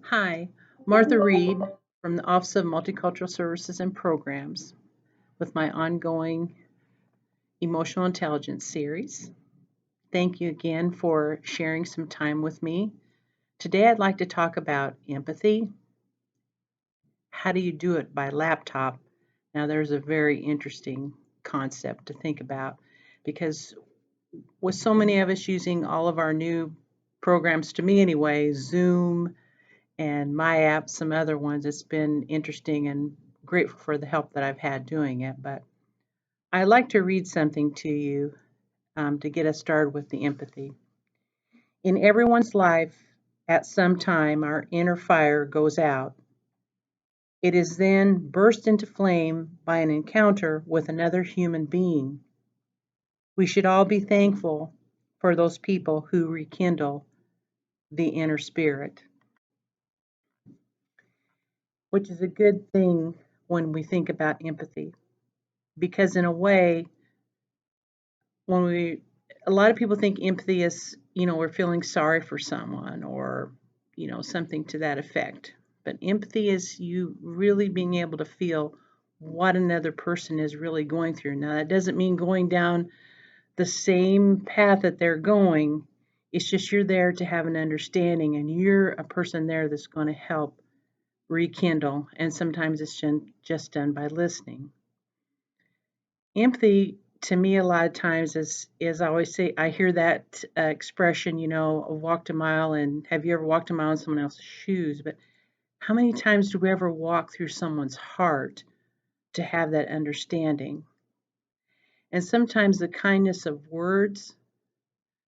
Hi, Martha Reed from the Office of Multicultural Services and Programs with my ongoing Emotional Intelligence series. Thank you again for sharing some time with me. Today I'd like to talk about empathy. How do you do it by laptop? Now, there's a very interesting concept to think about because with so many of us using all of our new programs, to me anyway, Zoom, and my app, some other ones. It's been interesting and grateful for the help that I've had doing it. But I like to read something to you to get us started with the empathy. In everyone's life, at some time, our inner fire goes out. It is then burst into flame by an encounter with another human being. We should all be thankful for those people who rekindle the inner spirit, which is a good thing when we think about empathy. Because in a way, when we a lot of people think empathy is, we're feeling sorry for someone or, something to that effect. But empathy is you really being able to feel what another person is really going through. Now, that doesn't mean going down the same path that they're going. It's just you're there to have an understanding and you're a person there that's going to help rekindle. And sometimes it's just done by listening. Empathy to me a lot of times is I always say I hear that expression, walked a mile, and have you ever walked a mile in someone else's shoes? But how many times do we ever walk through someone's heart to have that understanding? And sometimes the kindness of words,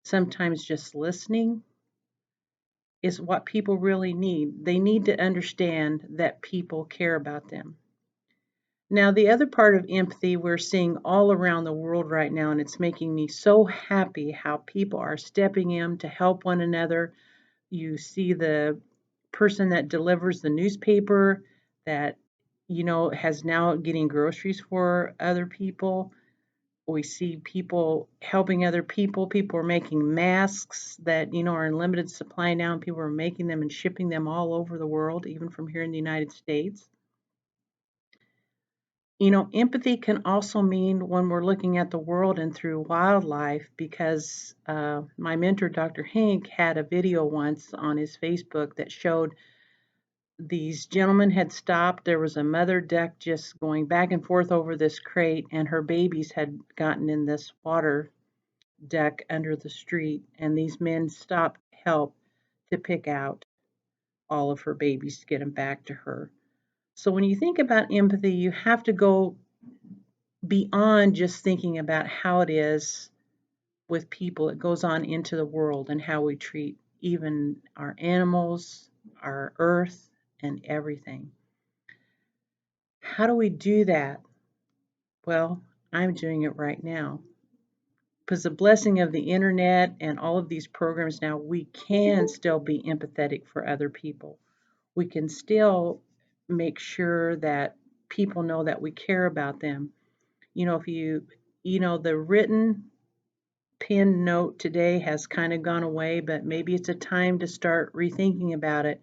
sometimes just listening is what people really need. They need to understand that people care about them. Now, the other part of empathy we're seeing all around the world right now, and it's making me so happy how people are stepping in to help one another. You see the person that delivers the newspaper that, has now getting groceries for other people. We see people helping other people. People are making masks that, are in limited supply now, and people are making them and shipping them all over the world, even from here in the United States. Empathy can also mean when we're looking at the world and through wildlife, because my mentor, Dr. Hank, had a video once on his Facebook that showed these gentlemen had stopped. There was a mother duck just going back and forth over this crate, and her babies had gotten in this water duck under the street, and these men stopped help to pick out all of her babies to get them back to her. So when you think about empathy, you have to go beyond just thinking about how it is with people. It goes on into the world and how we treat even our animals, our earth, and everything. How do we do that? Well, I'm doing it right now. Because the blessing of the internet and all of these programs now, we can still be empathetic for other people. We can still make sure that people know that we care about them. If the written pin note today has kind of gone away, but maybe it's a time to start rethinking about it.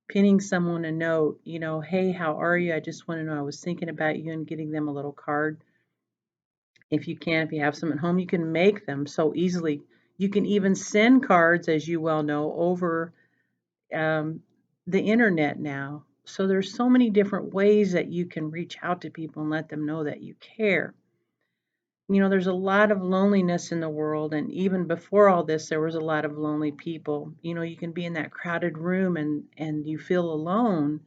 Pinning someone a note, hey, how are you? I just want to know I was thinking about you, and getting them a little card. If you have some at home, you can make them so easily. You can even send cards, as you well know, over um, the internet now. So there's so many different ways that you can reach out to people and let them know that you care. There's a lot of loneliness in the world, and even before all this, there was a lot of lonely people. You can be in that crowded room and you feel alone,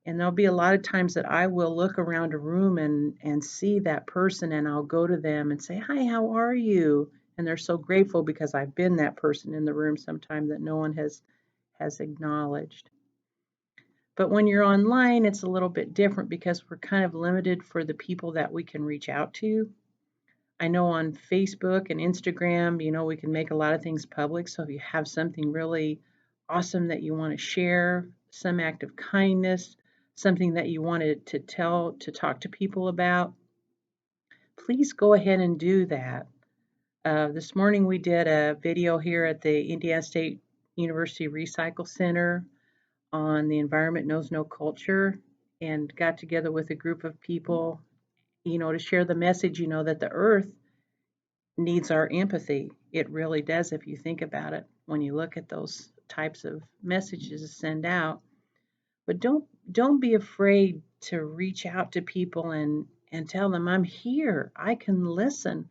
and there'll be a lot of times that I will look around a room and see that person, and I'll go to them and say, "Hi, how are you?" And they're so grateful because I've been that person in the room sometime that no one has acknowledged. But when you're online, it's a little bit different because we're kind of limited for the people that we can reach out to. I know on Facebook and Instagram, we can make a lot of things public. So if you have something really awesome that you want to share, some act of kindness, something that you wanted to talk to people about, please go ahead and do that. This morning we did a video here at the Indiana State University Recycle Center on the Environment Knows No Culture and got together with a group of people, to share the message, that the earth needs our empathy. It really does if you think about it when you look at those types of messages to send out. But don't be afraid to reach out to people and tell them I'm here. I can listen.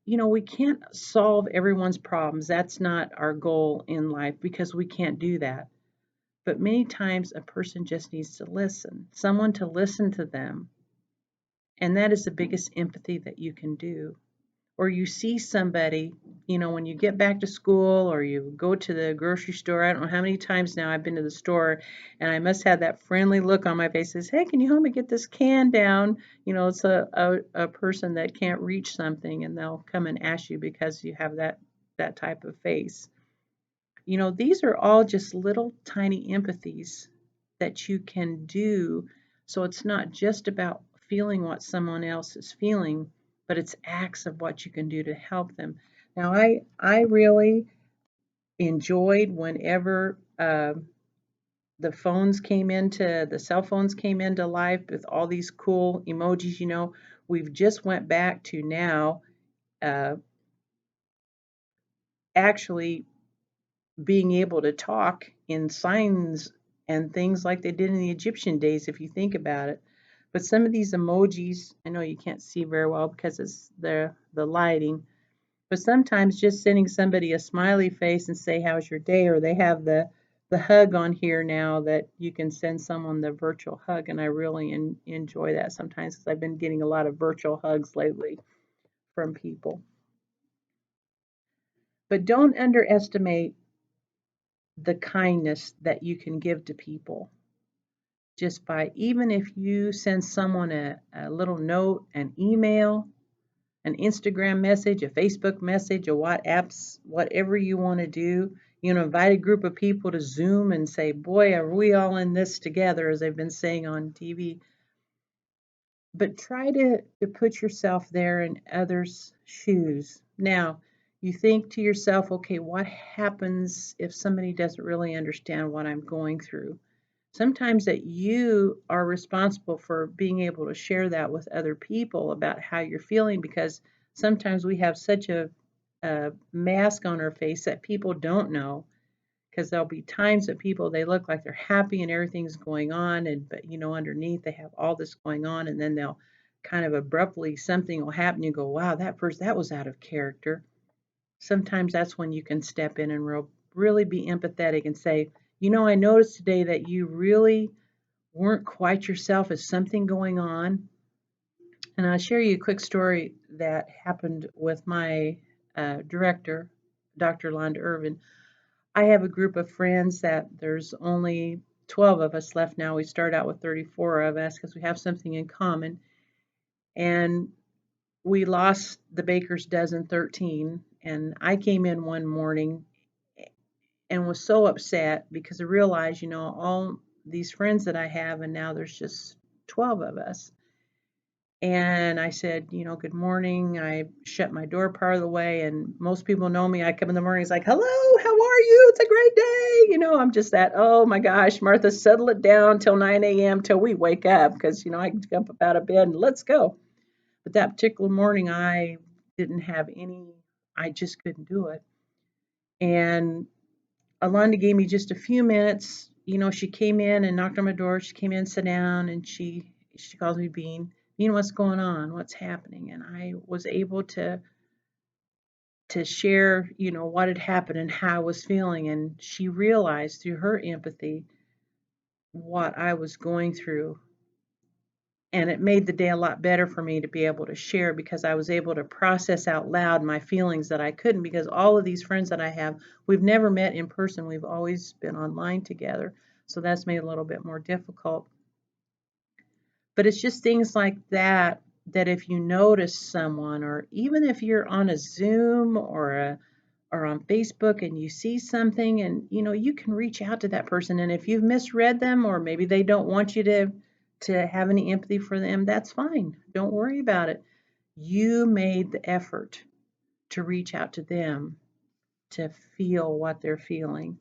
We can't solve everyone's problems. That's not our goal in life because we can't do that. But many times a person just needs to listen, someone to listen to them. And that is the biggest empathy that you can do. Or you see somebody, when you get back to school or you go to the grocery store. I don't know how many times now I've been to the store and I must have that friendly look on my face that says, hey, can you help me get this can down? It's a person that can't reach something and they'll come and ask you because you have that type of face. These are all just little tiny empathies that you can do. So it's not just about feeling what someone else is feeling, but it's acts of what you can do to help them. Now, I really enjoyed whenever the cell phones came into life with all these cool emojis. We've just went back to now uh, actually being able to talk in signs and things like they did in the Egyptian days, if you think about it. But some of these emojis, I know you can't see very well because it's the lighting, but sometimes just sending somebody a smiley face and say, how's your day? Or they have the hug on here now that you can send someone the virtual hug. And I really enjoy that sometimes because I've been getting a lot of virtual hugs lately from people. But don't underestimate the kindness that you can give to people just by, even if you send someone a little note, an email, an Instagram message, a Facebook message, a WhatsApp, whatever you want to do. Invite a group of people to Zoom and say, boy, are we all in this together, as they've been saying on TV. But try to put yourself there in others' shoes. Now, you think to yourself, okay, what happens if somebody doesn't really understand what I'm going through? Sometimes that you are responsible for being able to share that with other people about how you're feeling because sometimes we have such a mask on our face that people don't know because there'll be times that people they look like they're happy and everything's going on and but underneath they have all this going on and then they'll kind of abruptly something will happen you go wow that was out of character. Sometimes that's when you can step in and really be empathetic and say, I noticed today that you really weren't quite yourself. Is something going on? And I'll share you a quick story that happened with my director, Dr. Londa Irvin. I have a group of friends that there's only 12 of us left now. We start out with 34 of us because we have something in common. And we lost the baker's dozen 13. And I came in one morning and was so upset because I realized, all these friends that I have, and now there's just 12 of us. And I said, good morning. I shut my door part of the way, and most people know me. I come in the morning, it's like, hello, how are you? It's a great day. I'm just that, oh my gosh, Martha, settle it down till 9 a.m. till we wake up because, I can jump up out of bed and let's go. But that particular morning, I didn't have I just couldn't do it. And Alonda gave me just a few minutes. She came in and knocked on my door. She came in, sat down, and she calls me Bean. Bean, what's going on? What's happening? And I was able to share, what had happened and how I was feeling. And she realized through her empathy what I was going through. And it made the day a lot better for me to be able to share because I was able to process out loud my feelings that I couldn't because all of these friends that I have, we've never met in person. We've always been online together. So that's made it a little bit more difficult. But it's just things like that that if you notice someone or even if you're on a Zoom or on Facebook and you see something and you can reach out to that person and if you've misread them or maybe they don't want you to have any empathy for them, that's fine. Don't worry about it. You made the effort to reach out to them to feel what they're feeling.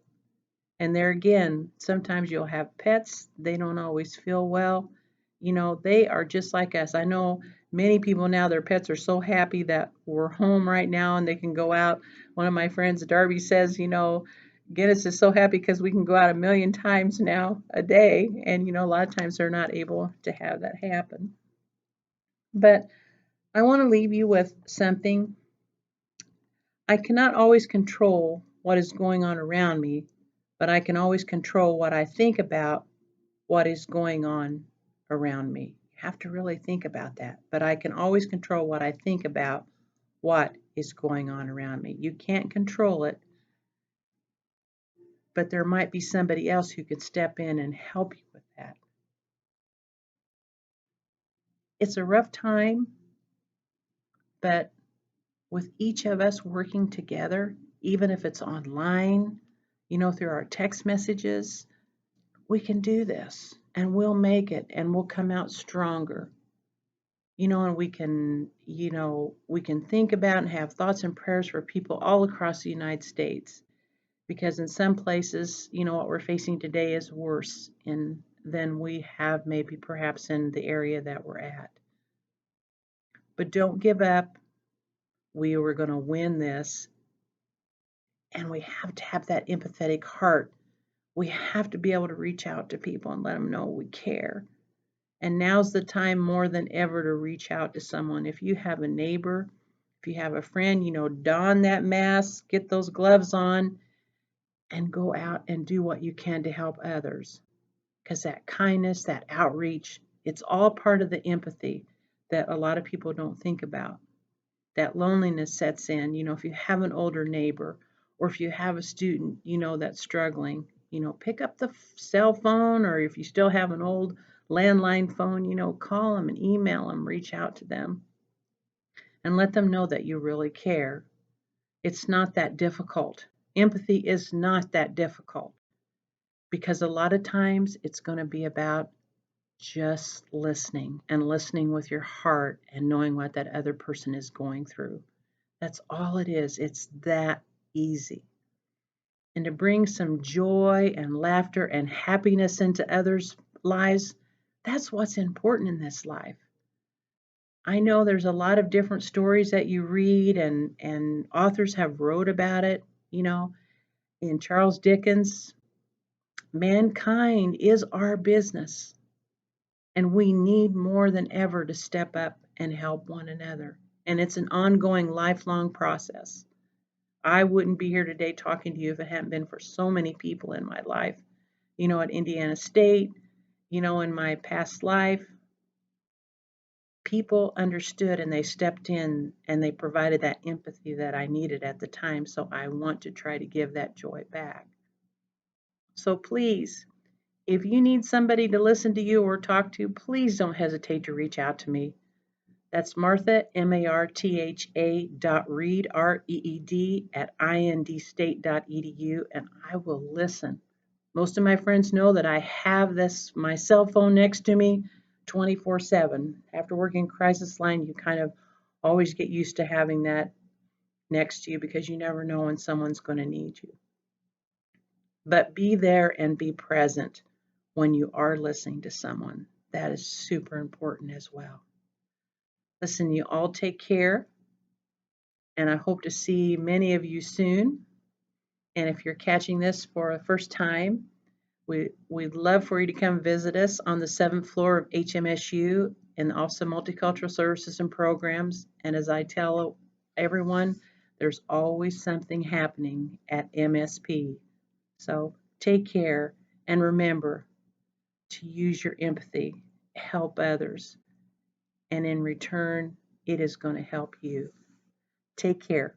And there again, sometimes you'll have pets, they don't always feel well. They are just like us. I know many people now, their pets are so happy that we're home right now and they can go out. One of my friends, Darby, says, Guinness is so happy because we can go out a million times now a day. And, a lot of times they're not able to have that happen. But I want to leave you with something. I cannot always control what is going on around me, but I can always control what I think about what is going on around me. You have to really think about that. But I can always control what I think about what is going on around me. You can't control it, but there might be somebody else who could step in and help you with that. It's a rough time, but with each of us working together, even if it's online, through our text messages, we can do this and we'll make it and we'll come out stronger. And we can think about and have thoughts and prayers for people all across the United States, because in some places, what we're facing today is worse than we have maybe perhaps in the area that we're at. But don't give up. We were going to win this, and we have to have that empathetic heart. We have to be able to reach out to people and let them know we care. And now's the time more than ever to reach out to someone. If you have a neighbor, if you have a friend, don that mask, get those gloves on, and go out and do what you can to help others. Because that kindness, that outreach, it's all part of the empathy that a lot of people don't think about. That loneliness sets in, if you have an older neighbor or if you have a student, that's struggling, pick up the cell phone, or if you still have an old landline phone, call them and email them, reach out to them and let them know that you really care. It's not that difficult. Empathy is not that difficult, because a lot of times it's going to be about just listening and listening with your heart and knowing what that other person is going through. That's all it is. It's that easy. And to bring some joy and laughter and happiness into others' lives, that's what's important in this life. I know there's a lot of different stories that you read, and authors have wrote about it. In Charles Dickens, mankind is our business, and we need more than ever to step up and help one another. And it's an ongoing, lifelong process. I wouldn't be here today talking to you if it hadn't been for so many people in my life. At Indiana State, in my past life, people understood and they stepped in and they provided that empathy that I needed at the time. So I want to try to give that joy back. So please, if you need somebody to listen to you or talk to, please don't hesitate to reach out to me. That's Martha, Martha .reed, REED, at indstate.edu, and I will listen. Most of my friends know that I have my cell phone next to me 24/7. After working crisis line, you kind of always get used to having that next to you because you never know when someone's going to need you. But be there and be present when you are listening to someone. That is super important as well. Listen, you all take care, and I hope to see many of you soon. And if you're catching this for the first time, we'd love for you to come visit us on the 7th floor of HMSU in the Office of Multicultural Services and Programs. And as I tell everyone, there's always something happening at MSP. So take care, and remember to use your empathy, help others, and in return, it is going to help you. Take care.